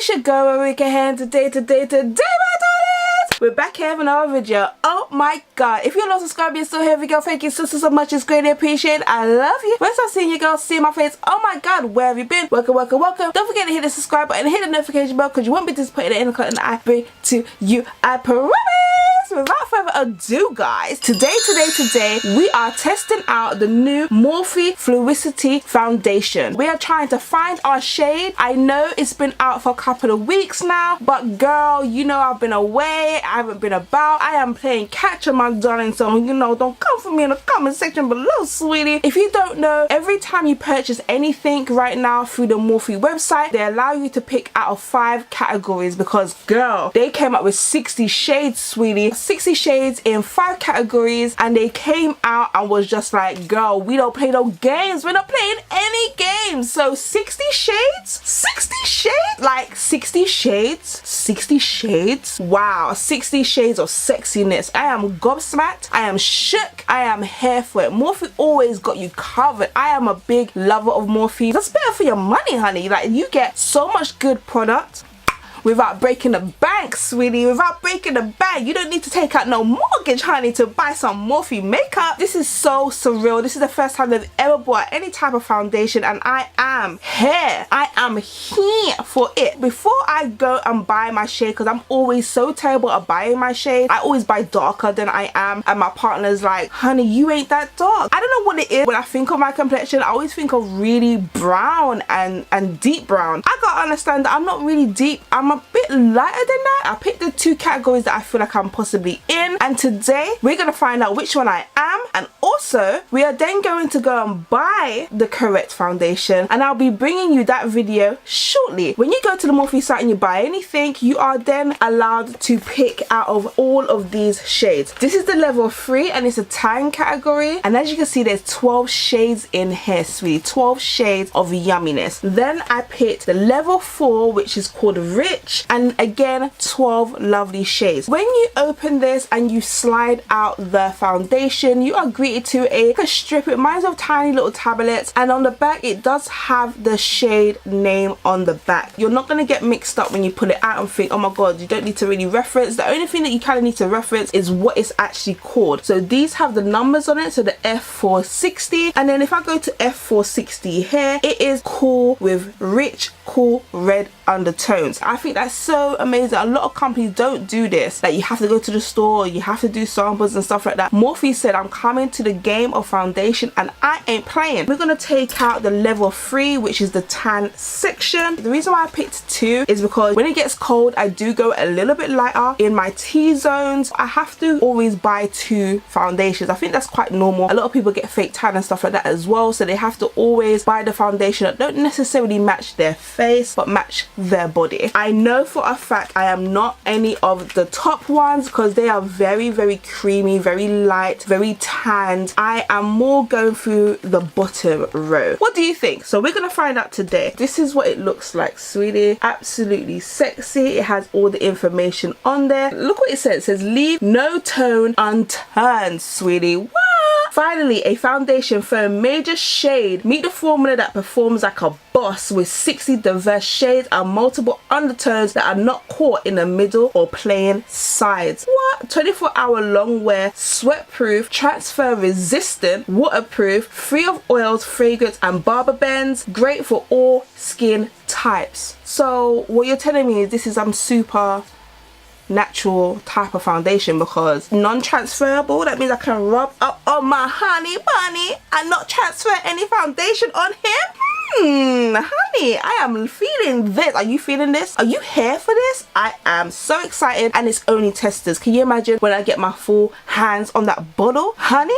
It's your girl Ruriko here today, my darlings! We're back here with another video. Oh my god, if you're not subscribed, you're still here, girl. Thank you so much. It's greatly appreciated. I love you. Once I've seen you girls see my face, oh my god, where have you been? Welcome. Don't forget to hit the subscribe button and hit the notification bell because you won't be disappointed in the content that I bring to you. I promise. Without further ado, guys, today we are testing out the new Morphe Fluidity foundation. We are trying to find our shade. I know it's been out for a couple of weeks now, but girl, you know I've been away, I haven't been about. I am playing catch up, my darling, so you know, don't come for me in the comment section below, sweetie. If you don't know, every time you purchase anything right now through the Morphe website, they allow you to pick out of 5 categories because girl, they came up with 60 shades, sweetie. 60 shades in 5 categories, and they came out and was just like, girl, we don't play no games, we're not playing any games. So 60 shades, 60 shades, like 60 shades, wow, 60 shades of sexiness. I am gobsmacked, I am shook, I am here for it. Morphe always got you covered. I am a big lover of Morphe. That's better for your money, honey. Like, you get so much good product without breaking the bank, sweetie. Without breaking the bank. You don't need to take out no mortgage, honey, to buy some Morphe makeup. This is so surreal. This is the first time they've ever bought any type of foundation, and I am here. I am here for it. Before I go and buy my shade, because I'm always so terrible at buying my shade, I always buy darker than I am, and my partner's like, honey, you ain't that dark. I don't know what it is. When I think of my complexion, I always think of really brown and deep brown. I gotta understand that I'm not really deep. I'm a bit lighter than that. I picked the 2 categories that I feel like I'm possibly in, and today we're gonna find out which one I am, and also we are then going to go and buy the correct foundation, and I'll be bringing you that video shortly. When you go to the Morphe site and you buy anything, you are then allowed to pick out of all of these shades. This is the level 3 and it's a tan category, and as you can see, there's 12 shades in here, sweetie. 12 shades of yumminess. Then I picked the level 4, which is called Rich, and again 12 lovely shades. When you open this and you slide out the foundation, you are greeted to a strip. It reminds of tiny little tablets, and on the back it does have the shade name on the back. You're not going to get mixed up when you pull it out and think, oh my god, you don't need to really reference. The only thing that you kind of need to reference is what it's actually called. So these have the numbers on it, so the F460, and then if I go to F460 here, it is cool with rich cool red undertones. I think that's so amazing. A lot of companies don't do this, like you have to go to the store, you have to do samples and stuff like that. Morphe said, I'm coming to the game of foundation and I ain't playing. We're gonna take out the level 3, which is the tan section. The reason why I picked 2 is because when it gets cold, I do go a little bit lighter in my T-zones. I have to always buy 2 foundations. I think that's quite normal. A lot of people get fake tan and stuff like that as well, so they have to always buy the foundation that don't necessarily match their face but match their body. I know for a fact I am not any of the top ones because they are very creamy, very light, very tanned. I am more going through the bottom row. What do you think? So we're gonna find out today. This is what it looks like, sweetie. Absolutely sexy. It has all the information on there. Look what it says. It says leave no tone unturned, sweetie. What? Finally, a foundation for a major shade. Meet the formula that performs like a boss with 60 diverse shades and multiple undertones that are not caught in the middle or playing sides. What? 24-hour long wear, sweat proof, transfer resistant, waterproof, free of oils, fragrance and barber bends. Great for all skin types. So what you're telling me is this is super natural type of foundation because non-transferable. That means I can rub up on my honey bunny and not transfer any foundation on him. Honey, I am feeling this. Are you feeling this? Are you here for this? I am so excited, and it's only testers. Can you imagine when I get my full hands on that bottle, honey?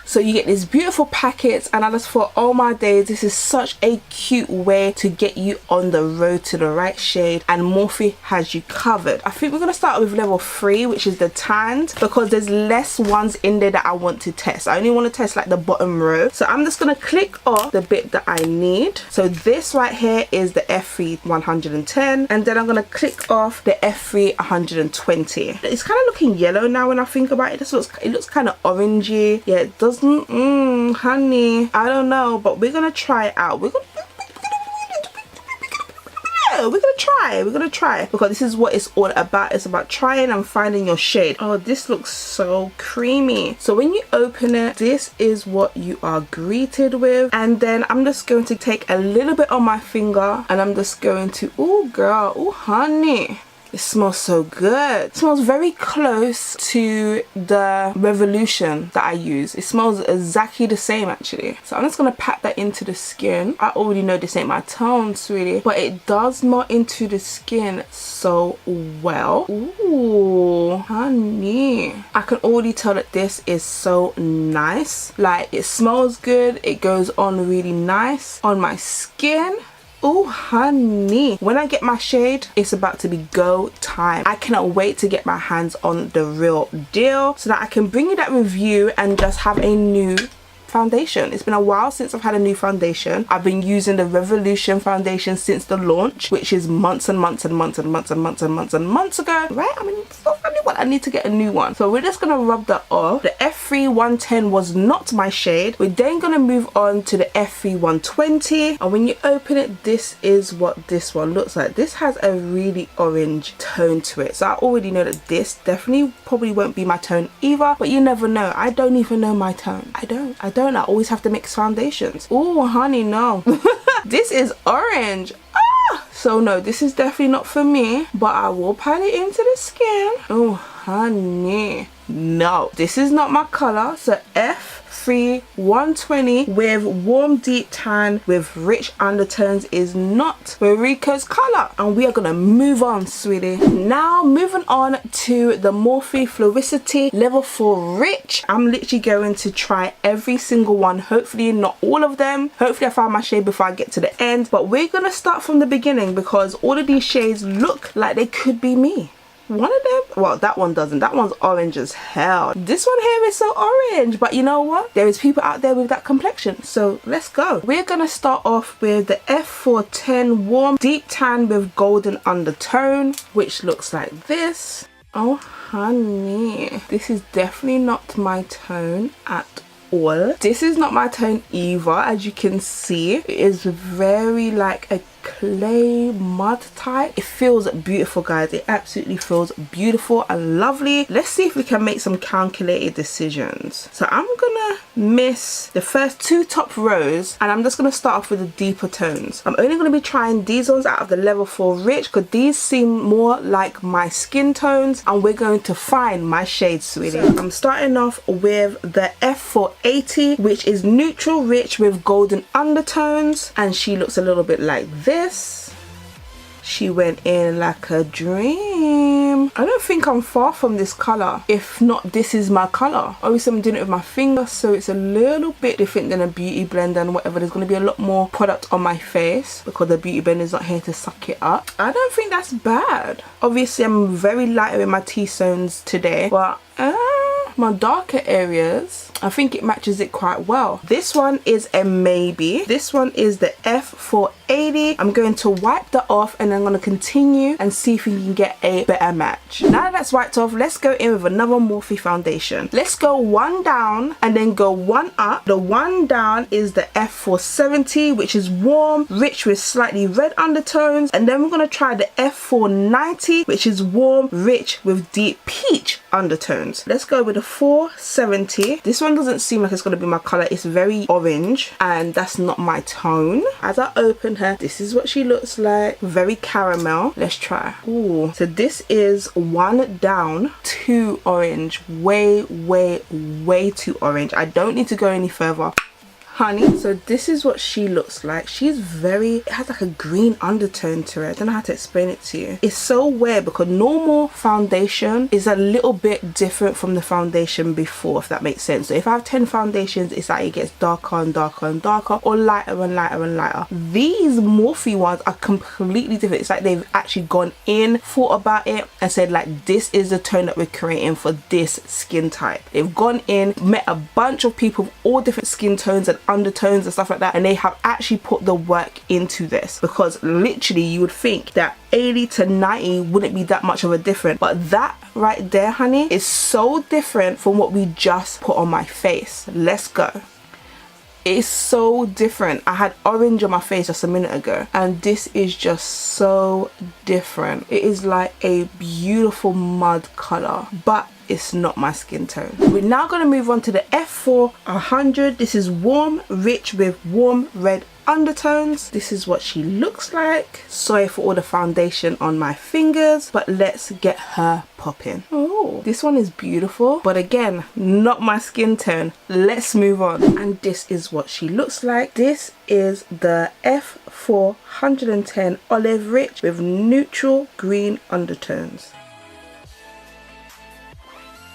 So you get these beautiful packets, and I just thought, oh my days, this is such a cute way to get you on the road to the right shade, and Morphe has you covered. I think we're going to start with level 3, which is the tanned, because there's less ones in there that I want to test. I only want to test like the bottom row. So I'm just going to click off the bit that I need. So this right here is the F3 110, and then I'm going to click off the F3 120. It's kind of looking yellow now when I think about it. It looks kind of orangey. Yeah, it doesn't honey, I don't know, but we're gonna try it out. We're gonna know. We're gonna try because this is what it's all about. It's about trying and finding your shade. Oh, this looks so creamy. So when you open it, this is what you are greeted with. And then I'm just going to take a little bit on my finger and I'm just going to, oh girl, oh honey. It smells so good. It smells very close to the Revolution that I use. It smells exactly the same actually. So I'm just gonna pat that into the skin. I already know this ain't my tone, sweetie, but it does melt into the skin so well. Ooh, honey. I can already tell that this is so nice. Like, it smells good. It goes on really nice on my skin. Oh honey, when I get my shade, it's about to be go time. I cannot wait to get my hands on the real deal so that I can bring you that review and just have a new foundation. It's been a while since I've had a new foundation. I've been using the Revolution foundation since the launch, which is months and months and months and months and months and months and months ago, right? I mean, it's not a new one. I need to get a new one. So we're just gonna rub that off. The F3 110 was not my shade. We're then gonna move on to the F3 120, and when you open it, this is what this one looks like. This has a really orange tone to it, so I already know that this definitely probably won't be my tone either, but you never know. I don't even know my tone. I don't. I always have to mix foundations. Oh honey, no. This is orange. So no, this is definitely not for me, but I will pat it into the skin. Oh honey, no, this is not my color. So F3 120 with warm deep tan with rich undertones is not Ruriko's color, and we are gonna move on, sweetie. Now moving on to the Morphe Fluidity level 4 rich. I'm literally going to try every single one, hopefully not all of them. Hopefully I find my shade before I get to the end, but we're gonna start from the beginning because all of these shades look like they could be me. One of them, well, that one doesn't. That one's orange as hell. This one here is so orange, but you know what? There is people out there with that complexion, so let's go. We're gonna start off with the F410 warm deep tan with golden undertone, which looks like this. Oh honey, this is definitely not my tone at all. This is not my tone either. As you can see, it is very like a clay mud type. It feels beautiful, guys. It absolutely feels beautiful and lovely. Let's see if we can make some calculated decisions. So I'm gonna miss the first two top rows and I'm just gonna start off with the deeper tones. I'm only gonna be trying these ones out of the level 4 rich because these seem more like my skin tones, and we're going to find my shade, sweetie. So I'm starting off with the F480, which is neutral rich with golden undertones, and she looks a little bit like this. She went in like a dream. I don't think I'm far from this color. If not, this is my color. Obviously I'm doing it with my finger, so it's a little bit different than a beauty blender and whatever. There's going to be a lot more product on my face because the beauty blender is not here to suck it up. I don't think that's bad. Obviously I'm very light with my T-zones today, but my darker areas, I think it matches it quite well. This one is a maybe. This one is the F480. I'm going to wipe that off and I'm going to continue and see if we can get a better match. Now that that's wiped off, let's go in with another Morphe foundation. Let's go one down and then go one up. The one down is the F470, which is warm, rich with slightly red undertones. And then we're going to try the F490, which is warm, rich with deep peach undertones. Let's go with the 470. This one doesn't seem like it's going to be my color. It's very orange and that's not my tone. As I open her, this is what she looks like. Very caramel. Let's try. Ooh, so this is one down, too orange. Way too orange. I don't need to go any further, honey. So this is what she looks like. She's very, it has like a green undertone to it. I don't know how to explain it to you. It's so weird because normal foundation is a little bit different from the foundation before, if that makes sense. So if I have 10 foundations, it's like it gets darker and darker and darker, or lighter and lighter and lighter. These Morphe ones are completely different. It's like they've actually gone in, thought about it and said like, this is the tone that we're creating for this skin type. They've gone in, met a bunch of people with all different skin tones and undertones and stuff like that, and they have actually put the work into this, because literally you would think that 80 to 90 wouldn't be that much of a difference, but that right there, honey, is so different from what we just put on my face. Let's go. It's so different. I had orange on my face just a minute ago, and this is just so different. It is like a beautiful mud color, but it's not my skin tone. We're now going to move on to the F4 100. This is warm, rich with warm red undertones. This is what she looks like. Sorry for all the foundation on my fingers, but let's get her popping. Oh, this one is beautiful, but again, not my skin tone. Let's move on. And this is what she looks like. This is the F4 110 olive rich with neutral green undertones.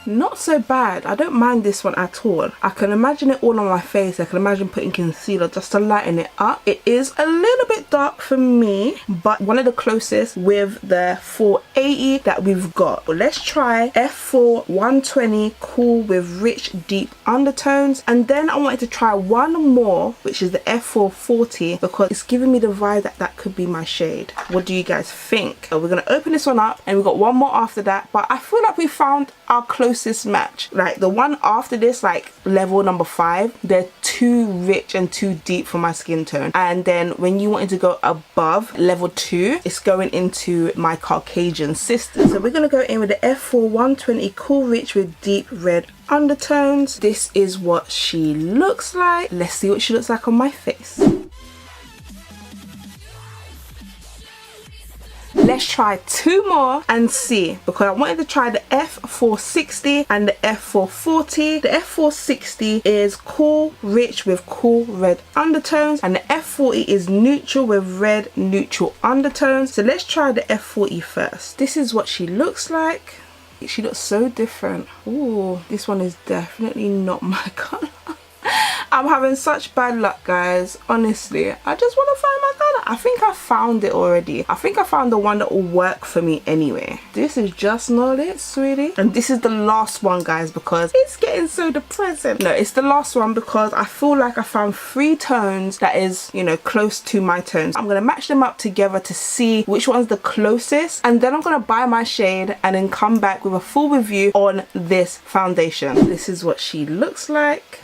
Not so bad. I don't mind this one at all. I can imagine it all on my face. I can imagine putting concealer just to lighten it up. It is a little bit dark for me, but one of the closest with the 480 that we've got. But let's try F4 120 cool with rich deep undertones, and then I wanted to try one more, which is the F4 40, because it's giving me the vibe that that could be my shade. What do you guys think? We're gonna open this one up, and we've got one more after that, but I feel like we found our closest match. Like the one after this, like level number 5, they're too rich and too deep for my skin tone, and then when you wanted to go above level 2, it's going into my Caucasian sister. So we're gonna go in with the F4 120 cool rich with deep red undertones. This is what she looks like. Let's see what she looks like on my face. Let's try 2 more and see, because I wanted to try the F460 and the F440. The F460 is cool rich with cool red undertones, and the F40 is neutral with red neutral undertones. So let's try the F40 first. This is what she looks like. She looks so different. Ooh, this one is definitely not my color. I'm having such bad luck, guys. Honestly, I just want to find my color. I think I found it already. I think I found the one that will work for me anyway. This is just not it, sweetie. And this is the last one, guys, because it's getting so depressing. No, it's the last one because I feel like I found 3 tones that is, you know, close to my tones. I'm going to match them up together to see which one's the closest, and then I'm going to buy my shade and then come back with a full review on this foundation. This is what she looks like.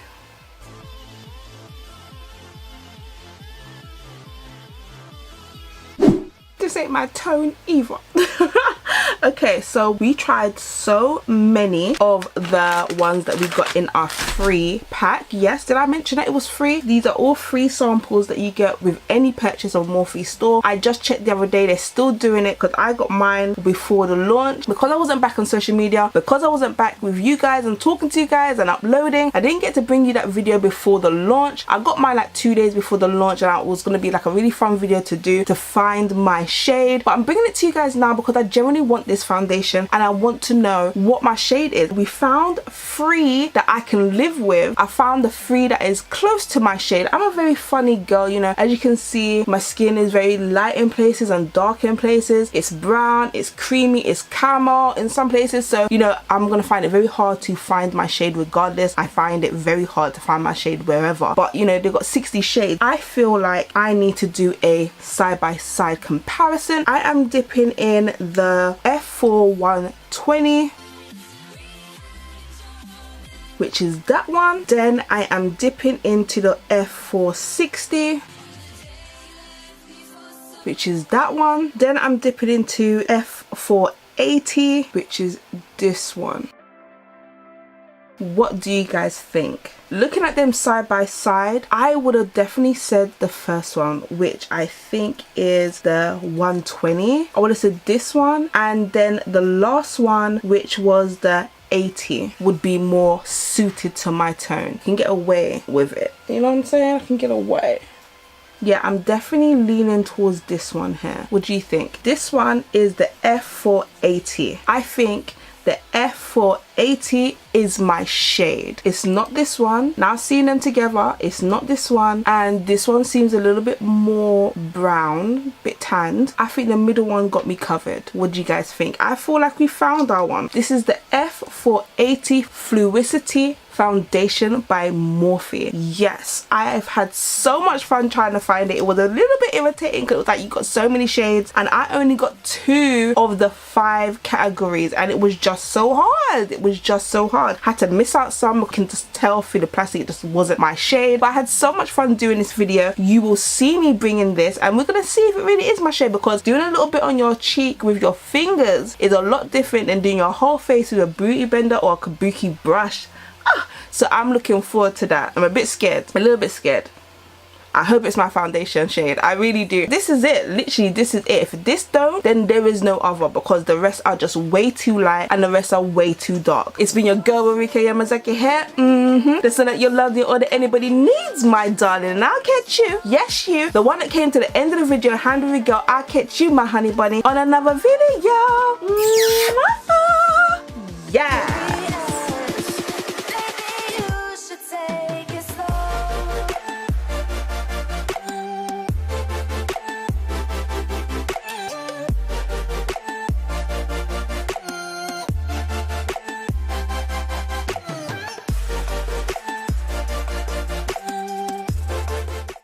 This ain't my tone either. Okay, so we tried so many of the ones that we got in our free pack. Yes, did I mention that it was free? These are all free samples that you get with any purchase of Morphe store. I just checked the other day, they're still doing it because I got mine before the launch. Because I wasn't back on social media, because I wasn't back with you guys and talking to you guys and uploading, I didn't get to bring you that video before the launch. I got mine like 2 days before the launch, and it was going to be like a really fun video to do to find my shade. But I'm bringing it to you guys now because I genuinely want this foundation and I want to know what my shade is. We found 3 that I can live with. I found the 3 that is close to my shade. I'm a very funny girl, you know. As you can see, my skin is very light in places and dark in places. It's brown, it's creamy, it's caramel in some places. So, you know, I'm gonna find it very hard to find my shade regardless. I find it very hard to find my shade wherever. But, you know, they've got 60 shades. I feel like I need to do a side-by-side comparison. I am dipping in the F4 120, which is that one. Then I am dipping into the F460, which is that one. Then I'm dipping into F480, which is this one. What do you guys think? Looking at them side by side, I would have definitely said the first one, which I think is the 120. I would have said this one, and then the last one, which was the 80, would be more suited to my tone. I can get away with it, you know what I'm saying? I can get away. Yeah, I'm definitely leaning towards this one here. What do you think? This one is the F480. I think the F480 is my shade. It's not this one. Now seeing them together, it's not this one, and this one seems a little bit more brown, bit tanned. I think the middle one got me covered. What do you guys think? I feel like we found our one. This is the F4 480 Fluidity foundation by Morphe. Yes, I have had so much fun trying to find it. It was a little bit irritating because it was like you got so many shades and I only got 2 of the 5 categories, and it was just so hard. It was just so hard. Had to miss out some. I can just tell through the plastic it just wasn't my shade, but I had so much fun doing this video. You will see me bringing this and we're gonna see if it really is my shade, because doing a little bit on your cheek with your fingers is a lot different than doing your whole face with a beauty blender or a kabuki brush. So I'm looking forward to that. I'm a bit scared, a little bit scared. I hope it's my foundation shade. I really do. This is it. Literally, this is it. If this don't, then there is no other, because the rest are just way too light and the rest are way too dark. It's been your girl Ruriko Yamazaki here. Listen, that you're loved or that anybody needs, my darling, and I'll catch you. Yes, you. The one that came to the end of the video, handle girl. I'll catch you, my honey bunny, on another video. Yeah.